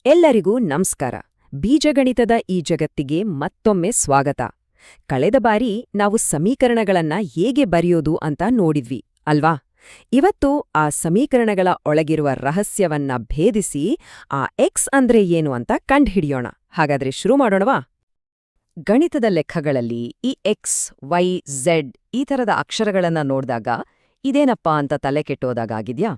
ಎಲ್ಲರಿಗೂ ನಮಸ್ಕಾರ. ಬೀಜಗಣಿತದ ಈ ಜಗತ್ತಿಗೆ ಮತ್ತೊಮ್ಮೆ ಸ್ವಾಗತ. ಕಳೆದ ಬಾರಿ ನಾವು ಸಮೀಕರಣಗಳನ್ನ ಹೇಗೆ ಬರೆಯೋದು ಅಂತ ನೋಡಿದ್ವಿ ಅಲ್ವಾ? ಇವತ್ತು ಆ ಸಮೀಕರಣಗಳ ಒಳಗಿರುವ ರಹಸ್ಯವನ್ನ ಭೇದಿಸಿ ಆ ಎಕ್ಸ್ ಅಂದ್ರೆ ಏನು ಅಂತ ಕಂಡುಹಿಡಿಯೋಣ. ಹಾಗಾದ್ರೆ ಶುರು ಮಾಡೋಣವಾ? ಗಣಿತದ ಲೆಕ್ಕಗಳಲ್ಲಿ ಈ ಎಕ್ಸ್, ವೈ, ಝೆಡ್ ಈ ಥರದ ಅಕ್ಷರಗಳನ್ನ ನೋಡ್ದಾಗ ಇದೇನಪ್ಪಾ ಅಂತ ತಲೆ ಕೆಟ್ಟೋದಾಗಿದ್ಯಾ?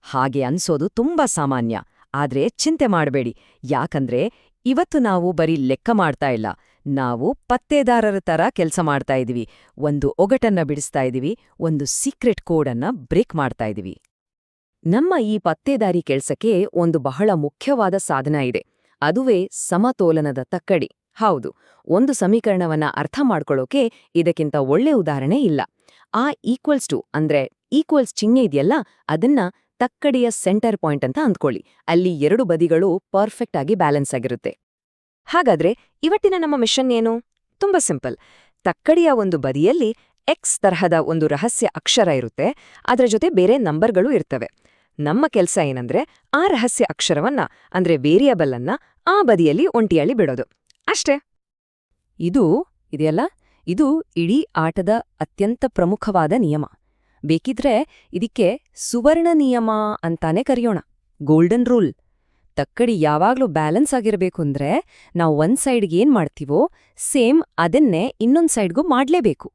ಹಾಗೆ ಅನ್ಸೋದು ತುಂಬಾ ಸಾಮಾನ್ಯ. ಆದ್ರೆ ಚಿಂತೆ ಮಾಡಬೇಡಿ, ಯಾಕಂದ್ರೆ ಇವತ್ತು ನಾವು ಬರೀ ಲೆಕ್ಕ ಮಾಡ್ತಾ ಇಲ್ಲ, ನಾವು ಪತ್ತೇದಾರರ ಥರ ಕೆಲಸ ಮಾಡ್ತಾ ಇದೀವಿ. ಒಂದು ಒಗಟನ್ನ ಬಿಡಿಸ್ತಾ ಇದೀವಿ, ಒಂದು ಸೀಕ್ರೆಟ್ ಕೋಡನ್ನ ಬ್ರೇಕ್ ಮಾಡ್ತಾ ಇದೀವಿ. ನಮ್ಮ ಈ ಪತ್ತೇದಾರಿ ಕೆಲ್ಸಕ್ಕೆ ಒಂದು ಬಹಳ ಮುಖ್ಯವಾದ ಸಾಧನ ಇದೆ. ಅದುವೇ ಸಮತೋಲನದ ತಕ್ಕಡಿ. ಹೌದು, ಒಂದು ಸಮೀಕರಣವನ್ನ ಅರ್ಥ ಮಾಡ್ಕೊಳ್ಳೋಕೆ ಇದಕ್ಕಿಂತ ಒಳ್ಳೆ ಉದಾಹರಣೆ ಇಲ್ಲ. ಆ ಈಕ್ವಲ್ಸ್ ಟು ಅಂದ್ರೆ ಈಕ್ವಲ್ಸ್ ಚಿಹ್ನೆ ಇದೆಯಲ್ಲ, ಅದನ್ನ ತಕ್ಕಡಿಯ ಸೆಂಟರ್ ಪಾಯಿಂಟ್ ಅಂತ ಅಂದ್ಕೊಳ್ಳಿ. ಅಲ್ಲಿ ಎರಡು ಬದಿಗಳು ಪರ್ಫೆಕ್ಟ್ ಆಗಿ ಬ್ಯಾಲೆನ್ಸ್ ಆಗಿರುತ್ತೆ. ಹಾಗಾದ್ರೆ ಇವತ್ತಿನ ನಮ್ಮ ಮಿಷನ್ ಏನು? ತುಂಬಾ ಸಿಂಪಲ್. ತಕ್ಕಡಿಯ ಒಂದು ಬದಿಯಲ್ಲಿ ಎಕ್ಸ್ ತರಹದ ಒಂದು ರಹಸ್ಯ ಅಕ್ಷರ ಇರುತ್ತೆ, ಅದರ ಜೊತೆ ಬೇರೆ ನಂಬರ್ಗಳು ಇರ್ತವೆ. ನಮ್ಮ ಕೆಲಸ ಏನಂದ್ರೆ ಆ ರಹಸ್ಯ ಅಕ್ಷರವನ್ನ ಅಂದ್ರೆ ವೇರಿಯಬಲ್ ಅನ್ನ ಆ ಬದಿಯಲ್ಲಿ ಒಂಟಿಯಾಳಿ ಬಿಡೋದು ಅಷ್ಟೇ. ಇದೆಯಲ್ಲ, ಇದು ಇಡೀ ಆಟದ ಅತ್ಯಂತ ಪ್ರಮುಖವಾದ ನಿಯಮ. ಬೇಕಿದ್ರೆ ಇದಕ್ಕೆ ಸುವರ್ಣ ನಿಯಮ ಅಂತಾನೆ ಕರೆಯೋಣ, ಗೋಲ್ಡನ್ ರೂಲ್. ತಕ್ಕಡಿ ಯಾವಾಗ್ಲೂ ಬ್ಯಾಲೆನ್ಸ್ ಆಗಿರಬೇಕು ಅಂದ್ರೆ ನಾವು ಒಂದ್ ಸೈಡ್ಗೆ ಏನ್ ಮಾಡ್ತೀವೋ ಸೇಮ್ ಅದನ್ನೇ ಇನ್ನೊಂದ್ ಸೈಡ್ಗೂ ಮಾಡ್ಲೇಬೇಕು.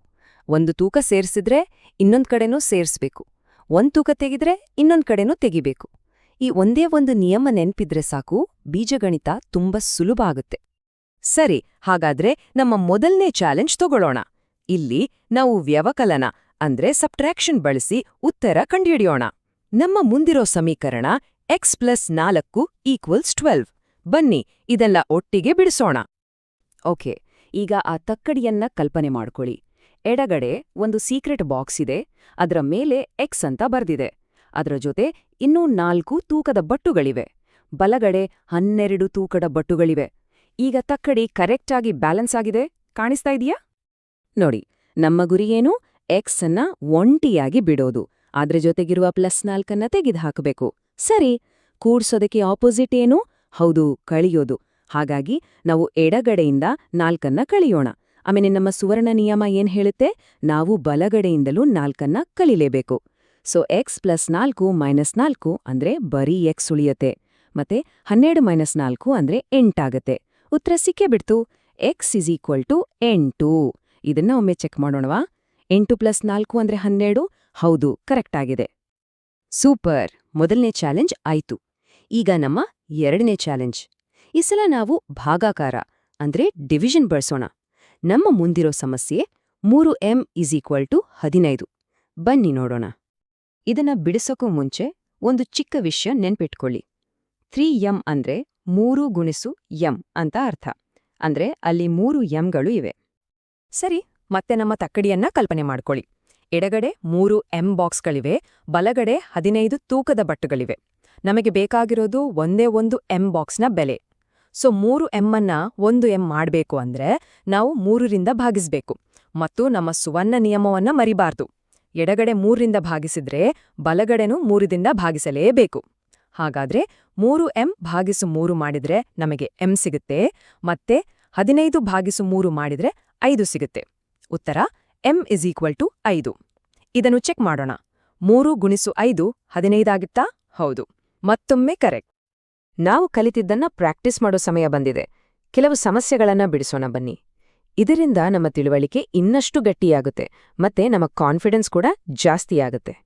ಒಂದು ತೂಕ ಸೇರಿಸಿದ್ರೆ ಇನ್ನೊಂದ್ ಕಡೆನೂ ಸೇರಿಸ್ಬೇಕು, ಒಂದ್ ತೂಕ ತೆಗಿದ್ರೆ ಇನ್ನೊಂದ್ ಕಡೆನೂ ತೆಗಿಬೇಕು. ಈ ಒಂದೇ ಒಂದು ನಿಯಮ ನೆನ್ಪಿದ್ರೆ ಸಾಕು, ಬೀಜಗಣಿತ ತುಂಬಾ ಸುಲಭ ಆಗುತ್ತೆ. ಸರಿ, ಹಾಗಾದ್ರೆ ನಮ್ಮ ಮೊದಲನೇ ಚಾಲೆಂಜ್ ತಗೊಳ್ಳೋಣ. ಇಲ್ಲಿ ನಾವು ವ್ಯವಕಲನ ಅಂದ್ರೆ ಸಬ್ಟ್ರಾಕ್ಷನ್ ಬಳಸಿ ಉತ್ತರ ಕಂಡುಹಿಡಿಯೋಣ. ನಮ್ಮ ಮುಂದಿರೋ ಸಮೀಕರಣ ಎಕ್ಸ್ ಪ್ಲಸ್ 4 ಈಕ್ವಲ್ಸ್ 12. ಬನ್ನಿ ಇದೆಲ್ಲ ಒಟ್ಟಿಗೆ ಬಿಡಿಸೋಣ. ಓಕೆ, ಈಗ ಆ ತಕ್ಕಡಿಯನ್ನ ಕಲ್ಪನೆ ಮಾಡ್ಕೊಳ್ಳಿ. ಎಡಗಡೆ ಒಂದು ಸೀಕ್ರೆಟ್ ಬಾಕ್ಸ್ ಇದೆ, ಅದರ ಮೇಲೆ ಎಕ್ಸ್ ಅಂತ ಬರ್ದಿದೆ. ಅದರ ಜೊತೆ ಇನ್ನೂ 4 ತೂಕದ ಬಟ್ಟುಗಳಿವೆ. ಬಲಗಡೆ 12 ತೂಕದ ಬಟ್ಟುಗಳಿವೆ. ಈಗ ತಕ್ಕಡಿ ಕರೆಕ್ಟಾಗಿ ಬ್ಯಾಲೆನ್ಸ್ ಆಗಿದೆ, ಕಾಣಿಸ್ತಾ ಇದೆಯಾ? ನೋಡಿ, ನಮ್ಮ ಗುರಿ ಏನು? ಎಕ್ಸ್ ಅನ್ನ ಒಂಟಿಯಾಗಿ ಬಿಡೋದು, ಅದ್ರ ಜೊತೆಗಿರುವ +4 ತೆಗೆದುಹಾಕಬೇಕು. ಸರಿ, ಕೂಡ್ಸೋದಕ್ಕೆ ಆಪೋಸಿಟ್ ಏನು? ಹೌದು, ಕಳಿಯೋದು. ಹಾಗಾಗಿ ನಾವು ಎಡಗಡೆಯಿಂದ 4 ಕಳಿಯೋಣ. ಆಮೇಲೆ ನಮ್ಮ ಸುವರ್ಣ ನಿಯಮ ಏನ್ ಹೇಳುತ್ತೆ? ನಾವು ಬಲಗಡೆಯಿಂದಲೂ 4 ಕಲಿಲೇಬೇಕು. ಸೊ ಎಕ್ಸ್ +4 -4 ಅಂದ್ರೆ ಬರೀ ಎಕ್ಸ್ ಉಳಿಯತ್ತೆ. ಮತ್ತೆ 12 - 4 ಅಂದ್ರೆ 8 ಆಗತ್ತೆ. ಉತ್ತರ ಸಿಕ್ಕೇ ಬಿಡ್ತು, ಎಕ್ಸ್ = 8. ಇದನ್ನ ಒಮ್ಮೆ ಚೆಕ್ ಮಾಡೋಣವಾ? 8 + 4 ಅಂದ್ರೆ 12. ಹೌದು, ಕರೆಕ್ಟ್ ಆಗಿದೆ. ಸೂಪರ್, ಮೊದಲನೇ ಚಾಲೆಂಜ್ ಆಯ್ತು. ಈಗ ನಮ್ಮ ಎರಡನೇ ಚಾಲೆಂಜ್. ಈ ಸಲ ನಾವು ಭಾಗಾಕಾರ ಅಂದ್ರೆ ಡಿವಿಷನ್ ಬಳಸೋಣ. ನಮ್ಮ ಮುಂದಿರೋ ಸಮಸ್ಯೆ 3m = 15. ಬನ್ನಿ ನೋಡೋಣ. ಇದನ್ನ ಬಿಡಿಸೋಕ್ಕೂ ಮುಂಚೆ ಒಂದು ಚಿಕ್ಕ ವಿಷಯ ನೆನ್ಪಿಟ್ಕೊಳ್ಳಿ. 3m ಅಂದ್ರೆ 3 × m ಅಂತ ಅರ್ಥ. ಅಂದ್ರೆ ಅಲ್ಲಿ 3 ಎಂಗಳು ಇವೆ. ಸರಿ, ಮತ್ತೆ ನಮ್ಮ ತಕ್ಕಡಿಯನ್ನ ಕಲ್ಪನೆ ಮಾಡ್ಕೊಳ್ಳಿ. ಎಡಗಡೆ 3 ಎಂ ಬಾಕ್ಸ್ಗಳಿವೆ, ಬಲಗಡೆ 15 ತೂಕದ ಬಟ್ಟುಗಳಿವೆ. ನಮಗೆ ಬೇಕಾಗಿರೋದು ಒಂದೇ ಒಂದು ಎಂ ಬಾಕ್ಸ್ನ ಬೆಲೆ. ಸೊ 3 ಅನ್ನ 1 ಎಂ ಮಾಡಬೇಕು ಅಂದ್ರೆ ನಾವು 3ರಿಂದ ಭಾಗಿಸ್ಬೇಕು. ಮತ್ತು ನಮ್ಮ ಸುವರ್ಣ ನಿಯಮವನ್ನ ಮರಿಬಾರ್ದು. ಎಡಗಡೆ 3ರಿಂದ ಭಾಗಿಸಿದ್ರೆ ಬಲಗಡೆನೂ 3ರಿಂದ ಭಾಗಿಸಲೇಬೇಕು. ಹಾಗಾದ್ರೆ 3m / 3 ಮಾಡಿದ್ರೆ ನಮಗೆ m ಸಿಗುತ್ತೆ, ಮತ್ತೆ 15/3 ಮಾಡಿದ್ರೆ 5 ಸಿಗುತ್ತೆ. ಉತ್ತರ m = 5. ಇದನ್ನು ಚೆಕ್ ಮಾಡೋಣ. 3 × 5 15 ಆಗಿತ್ತಾ? ಹೌದು, ಮತ್ತೊಮ್ಮೆ ಕರೆಕ್ಟ್. ನಾವು ಕಲಿತಿದ್ದನ್ನ ಪ್ರಾಕ್ಟೀಸ್ ಮಾಡೋ ಸಮಯ ಬಂದಿದೆ. ಕೆಲವು ಸಮಸ್ಯೆಗಳನ್ನ ಬಿಡಿಸೋಣ ಬನ್ನಿ. ಇದರಿಂದ ನಮ್ಮ ತಿಳುವಳಿಕೆ ಇನ್ನಷ್ಟು ಗಟ್ಟಿಯಾಗುತ್ತೆ, ಮತ್ತೆ ನಮ್ಮ ಕಾನ್ಫಿಡೆನ್ಸ್ ಕೂಡ ಜಾಸ್ತಿಯಾಗುತ್ತೆ.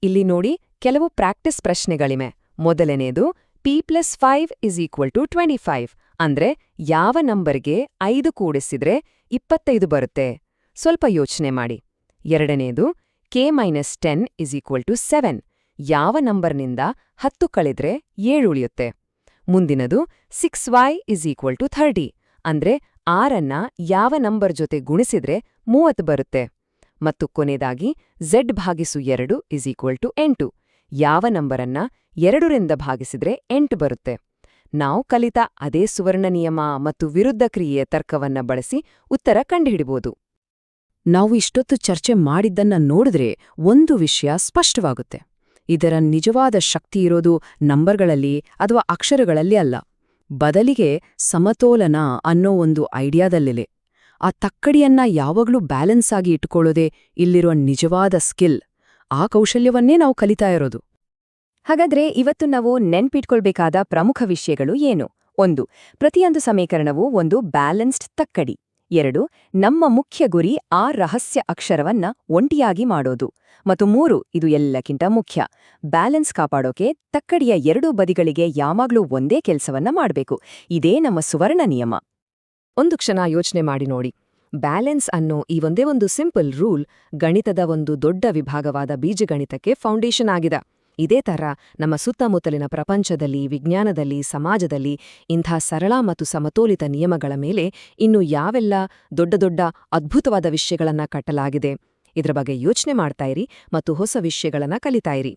ಇಲ್ಲಿ ನೋಡಿ, ಕೆಲವು ಪ್ರಾಕ್ಟೀಸ್ ಪ್ರಶ್ನೆಗಳಿವೆ. ಮೊದಲನೇದು p+5 = 25. ಅಂದ್ರೆ ಯಾವ ನಂಬರ್ಗೆ 5 ಕೂಡಿಸಿದ್ರೆ 25 ಬರುತ್ತೆ? ಸ್ವಲ್ಪ ಯೋಚನೆ ಮಾಡಿ. ಎರಡನೇದು k-10 = 7. ಯಾವ ನಂಬರ್ನಿಂದ 10 ಕಳೆದ್ರೆ 7 ಉಳಿಯುತ್ತೆ? ಮುಂದಿನದು 6y = 30. ಅಂದ್ರೆ 6ಅನ್ನ ಯಾವ ನಂಬರ್ ಜೊತೆ ಗುಣಿಸಿದ್ರೆ 30 ಬರುತ್ತೆ? ಮತ್ತು ಕೊನೆಯದಾಗಿ z/2 = 8. ಯಾವ ನಂಬರನ್ನ 2ರಿಂದ ಭಾಗಿಸಿದ್ರೆ 8 ಬರುತ್ತೆ? ನಾವು ಕಲಿತ ಅದೇ ಸುವರ್ಣ ನಿಯಮ ಮತ್ತು ವಿರುದ್ಧ ಕ್ರಿಯೆಯ ತರ್ಕವನ್ನ ಬಳಸಿ ಉತ್ತರ ಕಂಡುಹಿಡಿಬಹುದು. ನಾವು ಇಷ್ಟೊತ್ತು ಚರ್ಚೆ ಮಾಡಿದ್ದನ್ನ ನೋಡಿದ್ರೆ ಒಂದು ವಿಷಯ ಸ್ಪಷ್ಟವಾಗುತ್ತೆ. ಇದರ ನಿಜವಾದ ಶಕ್ತಿ ಇರೋದು ನಂಬರ್ಗಳಲ್ಲಿ ಅಥವಾ ಅಕ್ಷರಗಳಲ್ಲಿ ಅಲ್ಲ, ಬದಲಿಗೆ ಸಮತೋಲನ ಅನ್ನೋ ಒಂದು ಐಡಿಯಾದಲ್ಲಿದೆ. ಆ ತಕ್ಕಡಿಯನ್ನ ಯಾವಾಗ್ಲೂ ಬ್ಯಾಲೆನ್ಸ್ ಆಗಿ ಇಟ್ಕೊಳ್ಳೋದೇ ಇಲ್ಲಿರೋ ನಿಜವಾದ ಸ್ಕಿಲ್. ಆ ಕೌಶಲ್ಯವನ್ನೇ ನಾವು ಕಲಿತಾ ಇರೋದು. ಹಾಗಾದ್ರೆ ಇವತ್ತು ನಾವು ನೆನ್ಪಿಟ್ಕೊಳ್ಬೇಕಾದ ಪ್ರಮುಖ ವಿಷಯಗಳು ಏನು? 1. ಪ್ರತಿಯೊಂದು ಸಮೀಕರಣವೂ ಒಂದು ಬ್ಯಾಲೆನ್ಸ್ಡ್ ತಕ್ಕಡಿ. 2. ನಮ್ಮ ಮುಖ್ಯ ಗುರಿ ಆ ರಹಸ್ಯ ಅಕ್ಷರವನ್ನ ಒಂಟಿಯಾಗಿ ಮಾಡೋದು. ಮತ್ತು 3. ಇದು ಎಲ್ಲಕ್ಕಿಂತ ಮುಖ್ಯ, ಬ್ಯಾಲೆನ್ಸ್ ಕಾಪಾಡೋಕೆ ತಕ್ಕಡಿಯ ಎರಡೂ ಬದಿಗಳಿಗೆ ಯಾವಾಗ್ಲೂ ಒಂದೇ ಕೆಲ್ಸವನ್ನ ಮಾಡ್ಬೇಕು. ಇದೇ ನಮ್ಮ ಸುವರ್ಣ ನಿಯಮ. ಒಂದು ಕ್ಷಣ ಯೋಚನೆ ಮಾಡಿ ನೋಡಿ. ಬ್ಯಾಲೆನ್ಸ್ ಅನ್ನೋ ಈ ಒಂದೇ ಒಂದು ಸಿಂಪಲ್ ರೂಲ್ ಗಣಿತದ ಒಂದು ದೊಡ್ಡ ವಿಭಾಗವಾದ ಬೀಜಗಣಿತಕ್ಕೆ ಫೌಂಡೇಶನ್ ಆಗಿದೆ. ಇದೇ ಥರ ನಮ್ಮ ಸುತ್ತಮುತ್ತಲಿನ ಪ್ರಪಂಚದಲ್ಲಿ, ವಿಜ್ಞಾನದಲ್ಲಿ, ಸಮಾಜದಲ್ಲಿ ಇಂಥ ಸರಳ ಮತ್ತು ಸಮತೋಲಿತ ನಿಯಮಗಳ ಮೇಲೆ ಇನ್ನು ಯಾವೆಲ್ಲ ದೊಡ್ಡ ದೊಡ್ಡ ಅದ್ಭುತವಾದ ವಿಷಯಗಳನ್ನ ಕಟ್ಟಲಾಗಿದೆ. ಇದ್ರ ಬಗ್ಗೆ ಯೋಚನೆ ಮಾಡ್ತಾ ಇರಿ ಮತ್ತು ಹೊಸ ವಿಷಯಗಳನ್ನ ಕಲಿತಾ ಇರಿ.